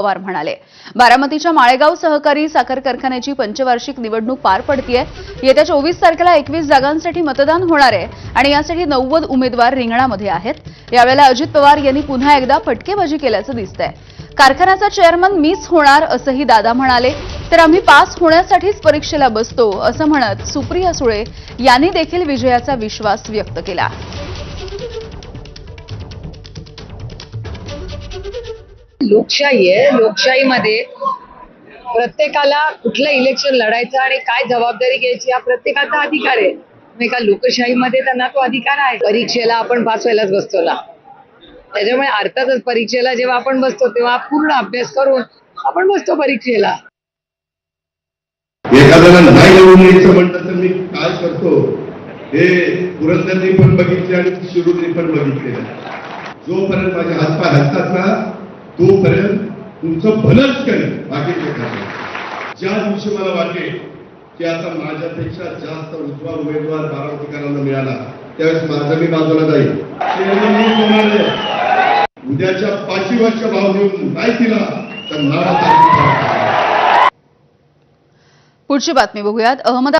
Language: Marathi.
पवार म्हणाले। बारामतीच्या माळेगाव सहकारी साखर कारखान्याची पंचवार्षिक निवडणूक पार पडतीये। येत्या 24 तारखेला 21 जागांसाठी मतदान होणार आहे आणि यासाठी 90 उमेदवार रिंगणामध्ये आहेत। यावेळेला अजित पवार यांनी पुन्हा एकदा फटकेबाजी केल्याचं दिसतंय। कारखान्याचा चेअरमन मीच होणार असंही दादा म्हणाले, तर आम्ही पास होण्यासाठीच परीक्षेला बसतो असं म्हणत सुप्रिया सुळे यांनी देखील विजयाचा विश्वास व्यक्त केला। लोकशाही आहे। लोकशाहीमध्ये प्रत्येकाला कुठलं इलेक्शन लढायचं आणि काय जबाबदारी घ्यायची हा प्रत्येकाचा अधिकार आहे। एका लोकशाहीमध्ये त्यांना तो अधिकार आहे। परीक्षेला आपण पास व्हायलाच बसतो ना, त्याच्यामुळे अर्थातच परीक्षेला जेव्हा आपण बसतो तेव्हा पूर्ण अभ्यास करून आपण बसतो परीक्षेला। एखाद्याला नाही येऊन यायचं म्हटलं तर मी काय करतो हे पुरंदरनी पण बघितले आणि शिरूरनी पण बघितलेलं। जोपर्यंत माझे हातपाय हलतात ना तोपर्यंत तुमचं भलंच करेल, बाकीचे काय। ज्या दिवशी मला वाटेल की आता माझ्यापेक्षा जास्त उजवा उमेदवार बारामतीकरांना मिळाला त्यावेळेस माझं मी बाजूला जाईल। उद्याच्या पाठीवरच्या भाव देऊन नाही दिला तर नाराज। पुढची बातमी बघूयात।